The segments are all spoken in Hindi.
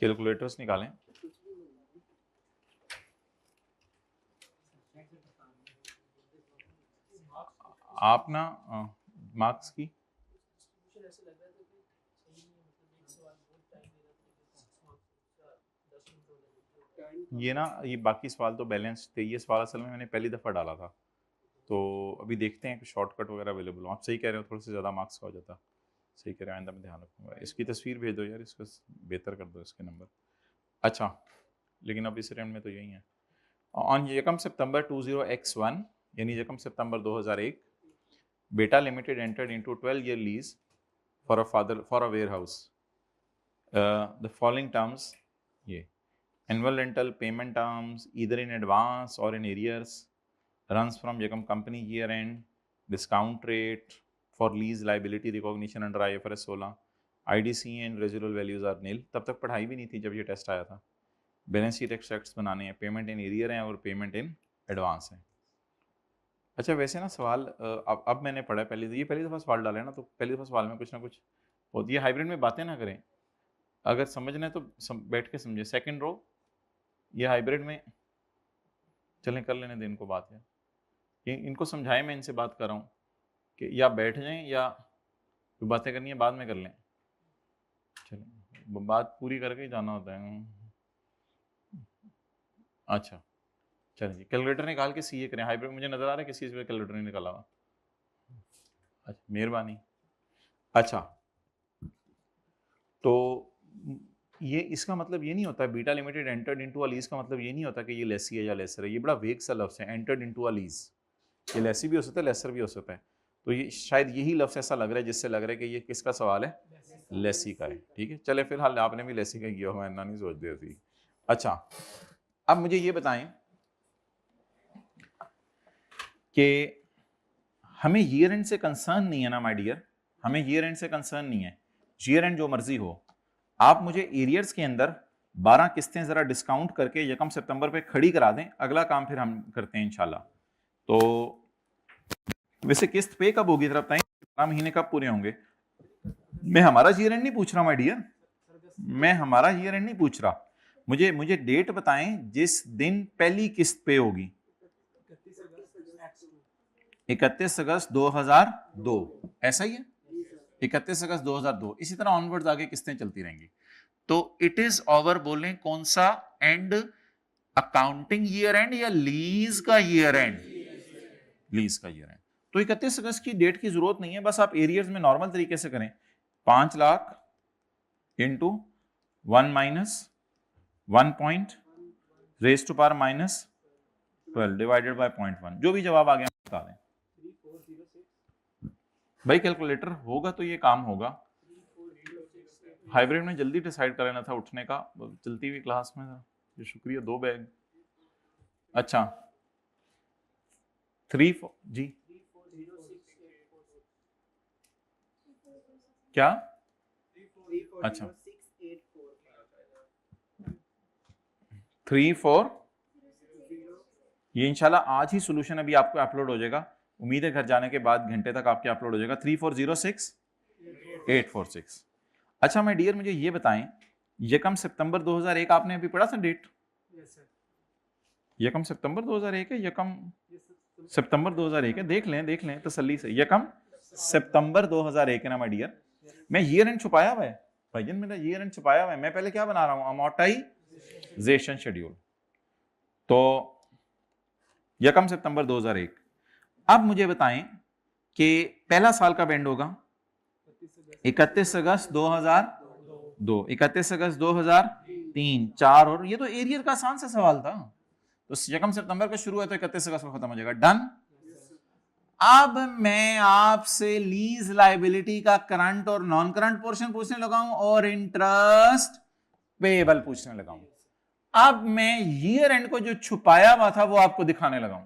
कैलकुलेटर्स निकालें। आप ना मार्क्स की ये ना, ये बाकी सवाल तो बैलेंस थे, ये सवाल असल में मैंने पहली दफ़ा डाला था, तो अभी देखते हैं कि शॉर्टकट वगैरह अवेलेबल हो। आप सही कह रहे हो, थोड़े से ज़्यादा मार्क्स का हो जाता। सही कह रहे हो, आइंदा मैं ध्यान रखूँगा। इसकी तस्वीर भेज दो यार, इसको बेहतर कर दो इसके नंबर। अच्छा, लेकिन अब इस रेंज में तो यही है। ऑन यकम सितंबर 20x1 यानी यकम सितंबर 2001 बेटा limited entered into 12 year lease for a warehouse. The following terms, ये annual rental payment terms either in advance or in arrears, runs from यकम company year end, discount rate for lease liability recognition under IFRS 16, IDC and residual values are nil। तब तक पढ़ाई भी नहीं थी जब ये टेस्ट आया था। बैलेंस शीट एक्सट्रैक्ट्स बनाने हैं, पेमेंट इन एरियर हैं और पेमेंट इन एडवांस है। अच्छा, वैसे ना सवाल अब मैंने पढ़ा पहली दफ़ा सवाल डाला है ना, तो पहली दफ़ा सवाल में कुछ ना कुछ होती है। हाइब्रिड में बातें ना करें, अगर समझना है तो बैठ के समझे। सेकंड रो, ये हाइब्रिड में चलें कर लेने दें इनको बात है, इनको समझाएं, मैं इनसे बात कर रहा हूँ कि या बैठ जाएं या बातें करनी है बाद में कर लें। चलें, बात पूरी करके ही जाना होता है। अच्छा चलें जी, कैलकुलेटर निकाल के सीए करें। हाइब्रिड मुझे नजर आ रहा है किसी से कैलकुलेटर नहीं निकाला हुआ। अच्छा, मेहरबानी। अच्छा, तो ये इसका मतलब ये नहीं होता beta limited entered into a lease का मतलब ये नहीं होता कि ये लेसी है या लेसर है। ये बड़ा वेग सा लफ्ज़ है, एंटर्ड इनटू अ लीज। ये लेसी भी हो सकता है, लेसर भी हो सकता है। तो ये शायद यही लफ्ज़ ऐसा लग रहा है जिससे लग रहा है कि ये किसका सवाल है, लेसी का है। ठीक है, चले फिलहाल आपने भी लेसी का किया हुआ है, नहीं सोच दिया थी। अच्छा, अब मुझे ये बताएं कि हमें ईयर एंड से कंसर्न नहीं है ना माय डियर, हमें ईयर एंड से कंसर्न नहीं है। ईयर एंड जो मर्जी हो, आप मुझे एरियर्स के अंदर 12 किस्तें जरा डिस्काउंट करके यकम सितंबर पे खड़ी करा दें, अगला काम फिर हम करते हैं इंशाल्लाह। तो वैसे किस्त पे कब होगी जरा बताएं, 12 महीने कब पूरे होंगे? मैं हमारा ईयर एंड नहीं पूछ रहा माय डियर, मैं हमारा ईयर एंड नहीं पूछ रहा। मुझे डेट बताएं जिस दिन पहली किस्त पे होगी। 31 अगस्त 2002, ऐसा ही है, 31 अगस्त 2002। इसी तरह ऑनवर्ड्स आगे किस्तें चलती रहेंगी। तो इट इज ओवर बोलें कौन सा एंड, अकाउंटिंग ईयर एंड या लीज का ईयर एंड? लीज का ईयर एंड। तो 31 अगस्त की डेट की जरूरत नहीं है, बस आप एरियर्स में नॉर्मल तरीके से करें। 5 lakh into 1 minus 1 point raise to power minus 12 divided by 0.1, जो भी जवाब आ गया बता दें। भाई कैलकुलेटर होगा तो ये काम होगा। हाइब्रिड में जल्दी डिसाइड कर लेना था उठने का, चलती हुई क्लास में। ये शुक्रिया, 2 बैग। अच्छा 3 जी क्या? अच्छा 3-4, ये इंशाल्लाह आज ही सोल्यूशन अभी आपको अपलोड हो जाएगा। उम्मीद है घर जाने के बाद घंटे तक आपके अपलोड हो जाएगा। 3406-846। अच्छा मैं डियर, मुझे ये बताएं, यकम सितंबर 2001 आपने अभी पढ़ा था डेट? यकम सितंबर 2001 है, यकम सितंबर 2001 है, देख लें तसल्ली से। यकम सितंबर 2001 है ना माय डियर। मैं ईयर एंड छुपाया हुआ है भाईजन, मेरा ईयर एंड छुपाया हुआ है। मैं पहले क्या बना रहा हूं, अमोर्टाइजेशन शेड्यूल। तो यकम सितंबर 2001। अब मुझे बताएं कि पहला साल कब एंड होगा? 31 अगस्त 2002, 31 अगस्त 2003, 4, और ये तो एरियर का आसान सा सवाल था। तो यकम सितंबर का शुरू है तो 31 अगस्त को खत्म हो जाएगा। डन। अब मैं आपसे लीज लायबिलिटी का करंट और नॉन करंट पोर्शन पूछने लगा हूं और इंटरेस्ट पेएबल पूछने लगा हूं। अब मैं ईयर एंड को जो छुपाया हुआ था वो आपको दिखाने लगा हूं।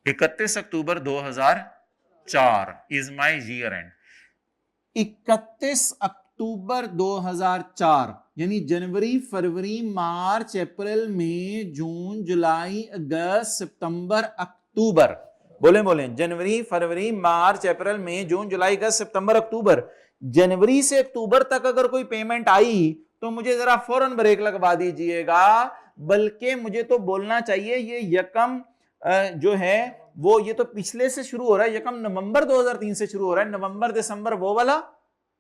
इकतीस अक्टूबर 2004 इज माई ईयर एंड। 31 अक्टूबर 2004 यानी जनवरी, फरवरी, मार्च, अप्रैल, मई, जून, जुलाई, अगस्त, सितंबर, अक्टूबर। बोले बोले, जनवरी, फरवरी, मार्च, अप्रैल, मई, जून, जुलाई, अगस्त, सितंबर, अक्टूबर। जनवरी से अक्टूबर तक अगर कोई पेमेंट आई तो मुझे जरा फौरन ब्रेक लगवा दीजिएगा, बल्कि मुझे तो बोलना चाहिए ये यकम जो है वो, ये तो पिछले से शुरू हो रहा है, यकम नवंबर 2003 से शुरू हो रहा है। नवंबर दिसंबर वो वाला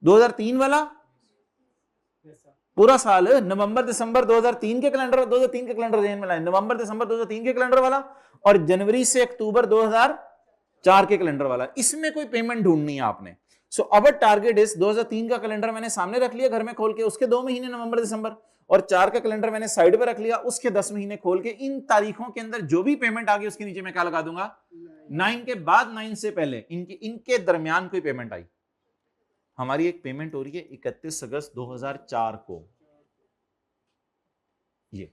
2003 वाला पूरा साल, नवंबर दिसंबर 2003 के कैलेंडर, 2003 के कैलेंडर ध्यान में लाए, नवंबर दिसंबर 2003 के कैलेंडर वाला, और जनवरी से अक्टूबर 2004 के कैलेंडर वाला। इसमें कोई पेमेंट ढूंढनी है आपने। सो अवर टारगेट इज 2003 का कैलेंडर मैंने सामने रख लिया घर में खोल के, उसके 2 महीने नवंबर दिसंबर, और 4 का कैलेंडर मैंने साइड पे रख लिया, उसके 10 महीने खोल के। इन तारीखों के अंदर जो भी पेमेंट आ गई उसके नीचे मैं क्या लगा दूंगा, 9 के बाद 9 से पहले, इनके दरमियान कोई पेमेंट आई। हमारी एक पेमेंट हो रही है 31 अगस्त 2004 को, ये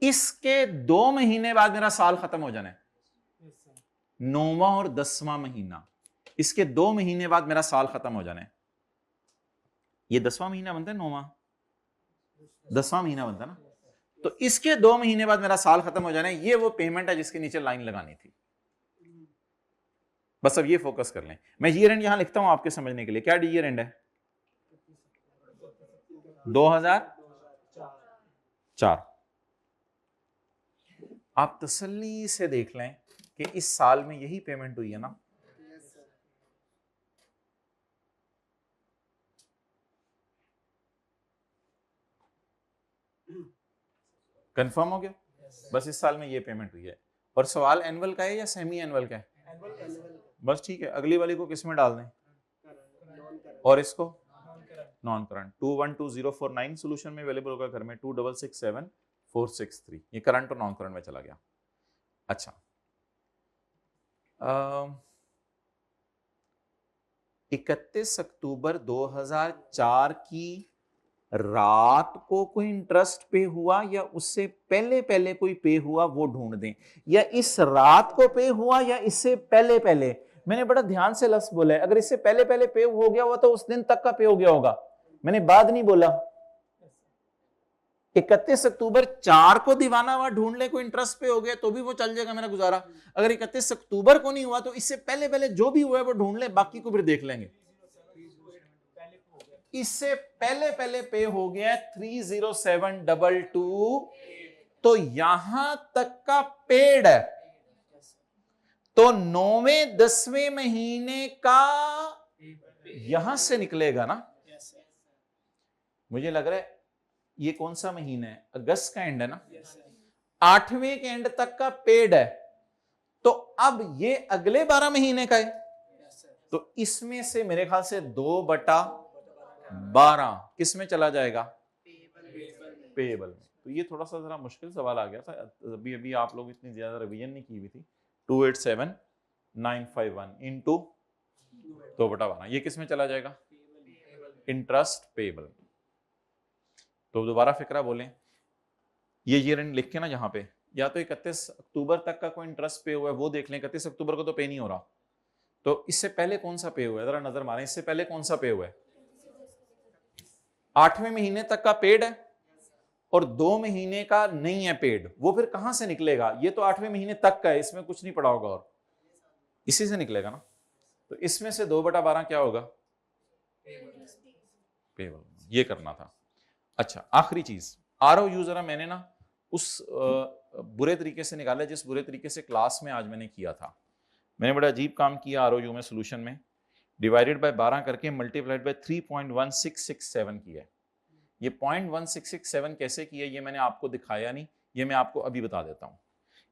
इसके 2 महीने बाद मेरा साल खत्म हो जाना है, 9वां और 10वां महीना, इसके 2 महीने बाद मेरा साल खत्म हो जाना है। ये 10वां महीना बनता है, 9वां 10वां महीना बनता है ना, तो इसके 2 महीने बाद मेरा साल खत्म हो जाना है। ये वो पेमेंट है जिसके नीचे लाइन लगानी थी। बस अब ये फोकस कर लें। मैं ईयर एंड यहां लिखता हूं आपके समझने के लिए। क्या ईयर एंड है? 2004। आप तसल्ली से देख लें कि इस साल में यही पेमेंट हुई है ना। कंफर्म हो गया? बस इस साल में ये पेमेंट हुई है। और सवाल एनुअल का है या सेमी एनुअल का है? बस ठीक है, अगली वाली को किस में डाल दें, और इसको नॉन करंट। 212049 सोल्यूशन में अवेलेबल होगा घर में, 2667463। ये करंट और नॉन करंट में चला गया। अच्छा, 31 अक्टूबर 2004 की रात को कोई इंटरेस्ट पे हुआ या उससे पहले पहले कोई पे हुआ, वो ढूंढ दें। या इस रात को पे हुआ या इससे पहले पहले। मैंने बड़ा ध्यान से लफ्ज बोला है, अगर इससे पहले पहले पे हो गया हुआ तो उस दिन तक का पे हो गया होगा, मैंने बाद नहीं बोला। 31 अक्टूबर 4 को दीवाना हुआ ढूंढ ले, कोई इंटरेस्ट पे हो गया तो भी वो चल जाएगा मेरा गुजारा। अगर 31 अक्टूबर को नहीं हुआ तो इससे पहले पहले जो भी हुआ है वो ढूंढ ले, बाकी को फिर देख लेंगे। इससे पहले पहले पे हो गया 30722, तो यहां तक का पेड है, तो 9वें 10वें महीने का यहां से निकलेगा ना। मुझे लग रहा है ये कौन सा महीना है, अगस्त का एंड है ना, 8वें के एंड तक का पेड है, तो अब ये अगले 12 महीने का है, तो इसमें से मेरे ख्याल से 2/12 किस में चला जाएगा, पेएबल में। तो ये थोड़ा सा जरा मुश्किल सवाल आ गया था, अभी अभी आप लोग इतनी ज्यादा रिवीजन नहीं की हुई थी। 287951 इंटू 2/12, ये किस में चला जाएगा, इंटरेस्ट पेएबल। तो दोबारा फिक्रा बोलें, ये ईयर एंड लिख के ना यहाँ पे, या तो 31 अक्टूबर तक का कोई इंटरेस्ट पे हुआ है वो देख लें, 31 अक्टूबर को तो पे नहीं हो रहा, तो इससे पहले कौन सा पे हुआ है जरा नजर मारें, इससे पहले कौन सा पे हुआ है, 8वें महीने तक का पेड है और 2 महीने का नहीं है पेड, वो फिर कहां से निकलेगा, ये तो 8वें महीने तक का है, इसमें कुछ नहीं पड़ा होगा और इसी से निकलेगा ना, तो इसमें से 2/12 क्या होगा, पेबल। ये करना था। अच्छा, आखिरी चीज ROU जरा मैंने ना उस बुरे तरीके से निकाला जिस बुरे तरीके से क्लास में आज मैंने किया था। मैंने बड़ा अजीब काम किया ROU में, सोल्यूशन में डिवाइडेड बाय 12 करके मल्टीप्लाइड बाय 3.1667 किया है। ये 0.1667 कैसे किया ये मैंने आपको दिखाया नहीं, ये मैं आपको अभी बता देता हूं।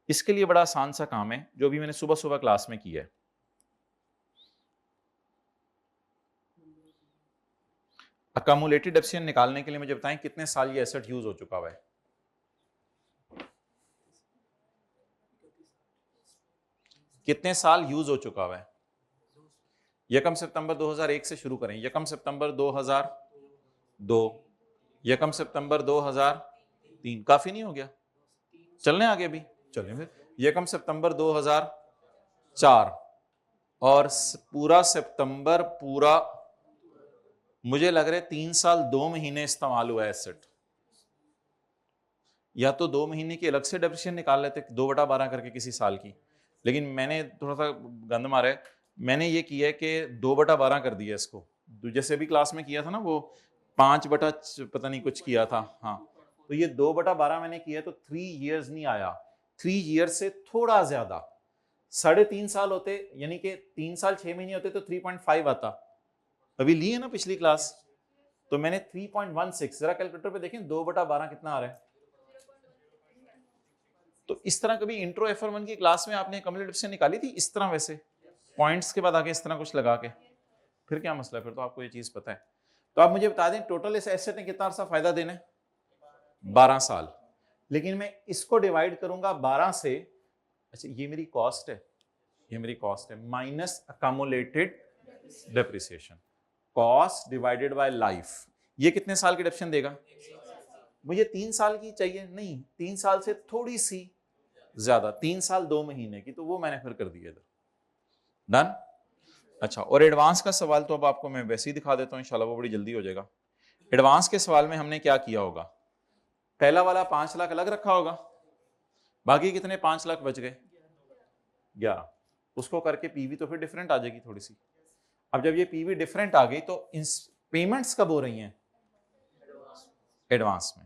इसके लिए बड़ा आसान सा काम है जो भी मैंने सुबह सुबह क्लास में किया है। अकमुलेटेड एफसीएन निकालने के लिए मुझे बताएं कितने साल ये एसेट यूज हो चुका हुआ है, कितने साल यूज हो चुका हुआ है। 1 सितंबर 2001 से शुरू करें, 1 सितंबर 2002, 1 सितंबर 2003, काफी नहीं हो गया, चलने आगे भी चलें फिर। 1 सितंबर 2004 और पूरा सितंबर पूरा मुझे लग रहा है 3 साल 2 महीने इस्तेमाल हुआ है एसेट, या तो 2 महीने की अलग से डेप्रिसिएशन निकाल लेते 2/12 करके किसी साल की, लेकिन मैंने थोड़ा सा गंद मारा है, मैंने ये किया है कि 2/12 कर दिया इसको, जैसे अभी क्लास में किया था ना वो 5 बटा पता नहीं कुछ किया था, हाँ, तो ये 2/12 मैंने किया तो 3 ईयर्स नहीं आया, 3 ईयर्स से थोड़ा ज्यादा, 3.5 साल होते, यानी कि 3 साल 6 महीने होते तो 3.5 आता, अभी ली है ना पिछली क्लास, तो मैंने 3.16, जरा कैलकुलेटर पे देखें 2/12 कितना आ रहा है। तो इस तरह कभी इंट्रो FR1 की क्लास में आपने कम्युलेटिव से निकाली थी इस तरह, वैसे पॉइंट्स के बाद आगे इस तरह कुछ लगा के, फिर क्या मसला है, फिर तो आपको ये चीज पता है। तो आप मुझे बता दें टोटल इस एसेट ने कितना अर्सा फायदा देना है, 12 साल, लेकिन मैं इसको डिवाइड करूंगा 12 से, अच्छा ये मेरी कॉस्ट है, ये मेरी कॉस्ट है minus accumulated depreciation, cost divided by life, ये कितने साल की डिडक्शन देगा, मुझे 3 साल की चाहिए, नहीं 3 साल से थोड़ी सी ज्यादा, 3 साल 2 महीने की, तो वो मैंने फिर कर दिया इधर, डन। अच्छा, और एडवांस का सवाल तो अब आपको मैं वैसे ही दिखा देता हूं इंशाल्लाह, वो बड़ी जल्दी हो जाएगा। एडवांस के सवाल में हमने क्या किया होगा, पहला वाला 5 लाख अलग रखा होगा, बाकी कितने 5 लाख बच गए 11, उसको करके पीवी तो फिर डिफरेंट आ जाएगी थोड़ी सी। अब जब ये पीवी डिफरेंट आ गई तो इन पेमेंट्स कब हो रही हैं, एडवांस में,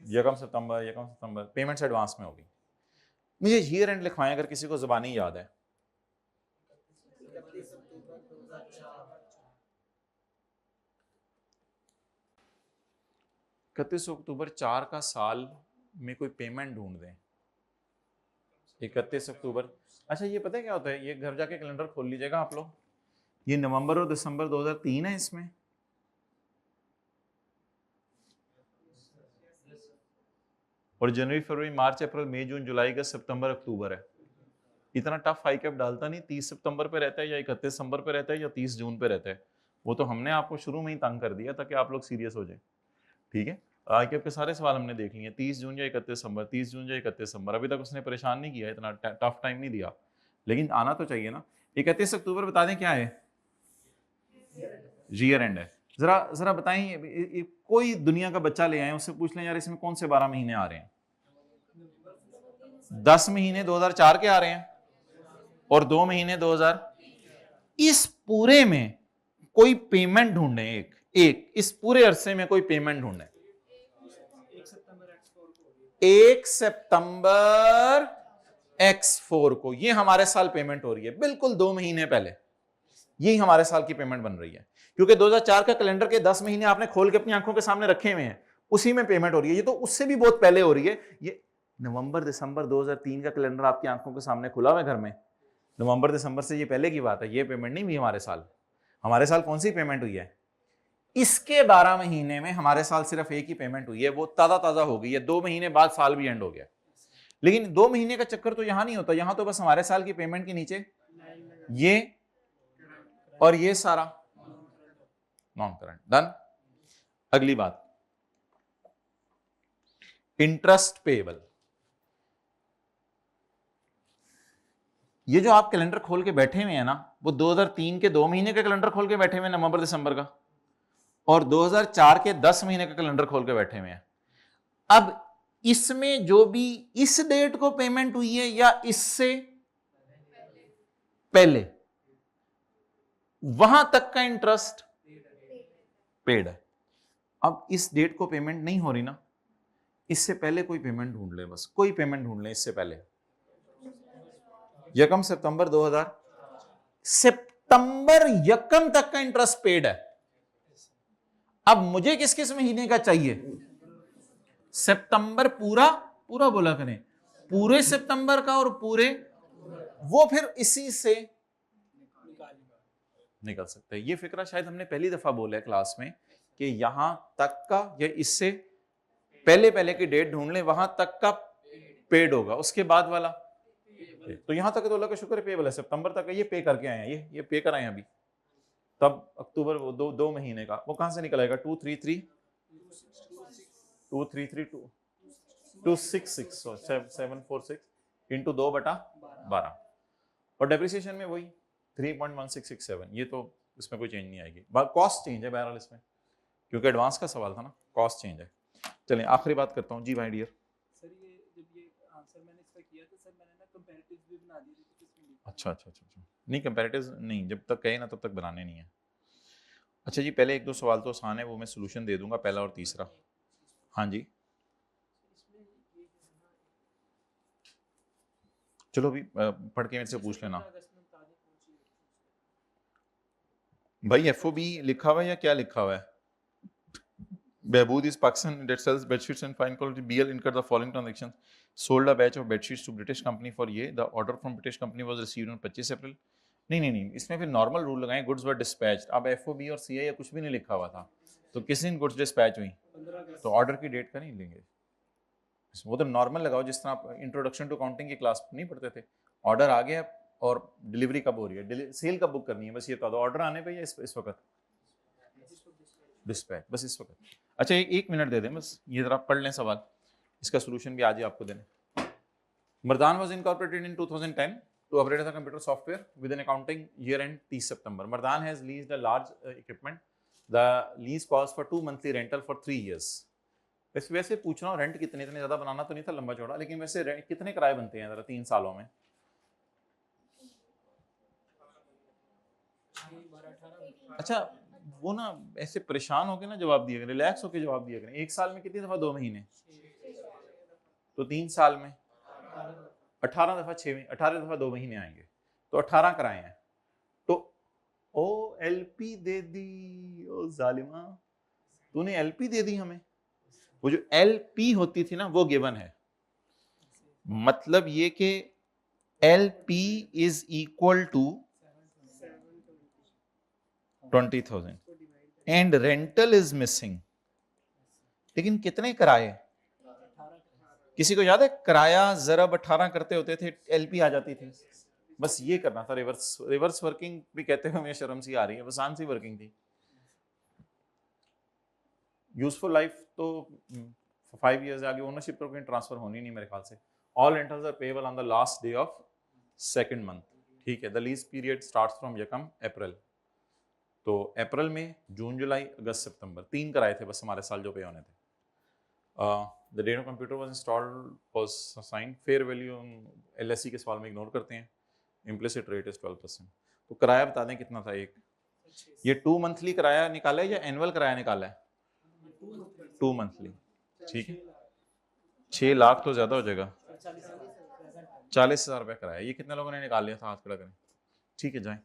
यकम सितंबर पेमेंट्स एडवांस में होगी। मुझे ईयर एंड लिखवाएं अगर किसी को जुबानी याद है, 31 अक्टूबर 4 का साल में कोई पेमेंट ढूंढ दें, 31 अक्टूबर, अच्छा ये पता है क्या होता है, ये घर जाके कैलेंडर खोल लीजिएगा आप लोग, ये नवंबर और दिसंबर 2003 है इसमें, और जनवरी फरवरी मार्च अप्रैल मई जून जुलाई अगस्त सितंबर अक्टूबर है। इतना टफ हाई कैप डालता नहीं, 30 सितंबर पे रहता है या 31 दिसंबर पे रहता है या 30 जून पे रहता है, वो तो हमने आपको शुरू में ही तंग कर दिया ताकि आप लोग सीरियस हो जाए, ठीक है। आई कैप के सारे सवाल हमने देख लिए, 30 जून या 31 दिसंबर, 30 जून या 31 दिसंबर, अभी तक उसने परेशान नहीं किया, इतना टफ टाइम नहीं दिया, लेकिन आना तो चाहिए ना। 31 अक्टूबर बता दें क्या है, ईयर एंड है। जरा जरा बताएं, कोई दुनिया का बच्चा ले आए उससे पूछ लें यार इसमें कौन से 12 महीने आ रहे हैं, 10 महीने 2004 के आ रहे हैं और 2 महीने 2000, इस पूरे में कोई पेमेंट ढूंढे, एक इस पूरे अरसे में कोई पेमेंट ढूंढे, 1 सितंबर X4 को, ये हमारे साल पेमेंट हो रही है, बिल्कुल 2 महीने पहले यही हमारे साल की पेमेंट बन रही है, क्योंकि 2004 का कैलेंडर के 10 महीने आपने खोल के अपनी आंखों के सामने रखे हुए हैं, उसी में पेमेंट हो रही है, ये तो उससे भी बहुत पहले हो रही है, ये नवंबर दिसंबर 2003 का कैलेंडर आपकी आंखों के सामने खुला हुआ है घर में, नवंबर दिसंबर से ये पहले की बात है, ये पेमेंट नहीं हुई हमारे साल। हमारे साल कौन सी पेमेंट हुई है, इसके 12 महीने में हमारे साल सिर्फ एक ही पेमेंट हुई है, वो ताजा ताजा हो गई है, 2 महीने बाद साल भी एंड हो गया, लेकिन 2 महीने का चक्कर तो यहां नहीं होता, यहां तो बस हमारे साल की पेमेंट के नीचे ये और ये सारा नॉन करंट, डन। अगली बात, इंटरेस्ट पेएबल, ये जो आप कैलेंडर खोल के बैठे हुए हैं ना, वो 2003 के 2 महीने का कैलेंडर खोल के बैठे हुए हैं नवंबर दिसंबर का, और 2004 के 10 महीने का कैलेंडर खोल के बैठे हुए हैं। अब इसमें जो भी इस डेट को पेमेंट हुई है या इससे पहले, वहां तक का इंटरेस्ट पेड है। अब इस डेट को पेमेंट नहीं हो रही ना, इससे पहले कोई पेमेंट ढूंढ ले, बस कोई पेमेंट ढूंढ ले इससे पहले, यकम सितंबर 2000, सितंबर यकम तक का इंटरेस्ट पेड है। अब मुझे किस किस महीने का चाहिए, सितंबर पूरा पूरा बोला करें, पूरे सितंबर का और पूरे, वो फिर इसी से निकल सकते हैं। ये फिक्रा शायद हमने पहली दफा बोला है क्लास में कि यहां तक का या इससे पहले पहले की डेट ढूंढ ले, वहां तक का पेड होगा, उसके बाद वाला, तो यहां तक तो अल्लाह का शुक्र है पेबल है, सितंबर तक ये पे करके आए हैं, ये पे कर आए हैं अभी, तब अक्टूबर वो दो महीने का वो कहां से निकल आएगा, 746 इंटू 2/12, और डेप्रिसिएशन में वही 3.1667, ये तो इसमें कोई चेंज नहीं आएगी, कॉस्ट चेंज है बहरहाल इसमें, क्योंकि एडवांस का सवाल था ना, कॉस्ट चेंज है। चलें आखिरी बात करता हूँ जी भाई डियर। सर ये जब ये आंसर मैंने इसका किया था सर, मैंने ना कंपैरेटिव्स भी बना दिए थे तो किसमें लिखा? अच्छा, नहीं कंपैरेटिव्स नहीं, जब तक कहे ना तब तक बनाने नहीं है। अच्छा जी, पहले एक दो सवाल तो आसान है, वो मैं सोल्यूशन दे दूंगा, पहला और तीसरा। हाँ जी चलो अभी पढ़ के मेरे से पूछ लेना भाई। FOB लिखा हुआ है या क्या लिखा हुआ है? Behbood is Pakistan that sells bedsheets and fine quality. BL incurred the following transactions: sold a batch of bedsheets to British company for ये. The order from British company was received on 25 अप्रैल। नहीं, इसमें फिर नॉर्मल रूल लगाए, गुड्स वर डिस्पैच्ड। अब FOB और CI कुछ भी नहीं लिखा हुआ था, तो किस दिन गुड्स डिस्पैच हुई? तो ऑर्डर की डेट का नहीं लेंगे, वो तो नॉर्मल लगाओ, जिस तरह आप इंट्रोडक्शन टू अकाउंटिंग की क्लास नहीं पढ़ते थे। ऑर्डर आ गया और डिलीवरी कब हो रही है, सेल कब बुक करनी है, बस ये बता दो। ऑर्डर आने पे या इस वक्त डिस्पैच, बस इस वक्त। अच्छा एक मिनट दे दें बस, ये जरा पढ़ लें सवाल, इसका सोल्यूशन भी आज ही आपको देने। Mardan was incorporated in 2010 to operate as a computer software with an accounting year end 30 September. Mardan has leased a large equipment. The lease calls for 2 monthly rental for 3 years. वैसे पूछ रहा हूँ रेंट कितने, इतने ज्यादा बनाना तो नहीं था लंबा चौड़ा, लेकिन वैसे रेंट कितने किराए बनते हैं जरा 3 सालों में? अच्छा वो ना ऐसे परेशान होकर ना जवाब दिया करें, रिलैक्स होकर जवाब दिया करें। 1 साल में कितनी दफा 2 महीने, तो 3 साल में 18 दफा 6 महीने, 18 दफा 2 महीने आएंगे, तो 18 कराए हैं। तो OLP दे दी, ओ जालिमा तूने LP दे दी हमें। वो जो LP होती थी ना वो गिवन है, मतलब ये कि LP is equal to 20,000 and rental is missing. लेकिन कितने किराए, किसी को याद है? किराया जरब 18 करते होते थे, LP आ जाती थी। बस ये करना था, रिवर्स वर्किंग भी कहते हुए हमें शर्म सी आ रही है, बस आसान सी वर्किंग थी। यूजफुल लाइफ तो 5 इयर्स आगे ओनरशिप तो कहीं ट्रांसफर होनी नहीं मेरे ख्याल से। All rentals are payable on the last day of second month, ठीक है। The lease period starts from यकम अप्रैल, तो अप्रैल में जून जुलाई अगस्त सितंबर 3 कराए थे बस हमारे साल जो पे होने थे। The date of computer was installed was assigned, fair value LSE के सवाल में इग्नोर करते हैं, इम्प्लिसिट रेट इज 12%। तो किराया बता दें कितना था एक, ये 2 मंथली किराया निकाला है या एनुअल किराया निकाला है? 2 मंथली, ठीक है। 6 लाख तो ज्यादा हो जाएगा, 40,000 रुपये किराया। ये कितने लोगों ने निकाल लिया था, हाथ खड़ा करें। ठीक है जाए।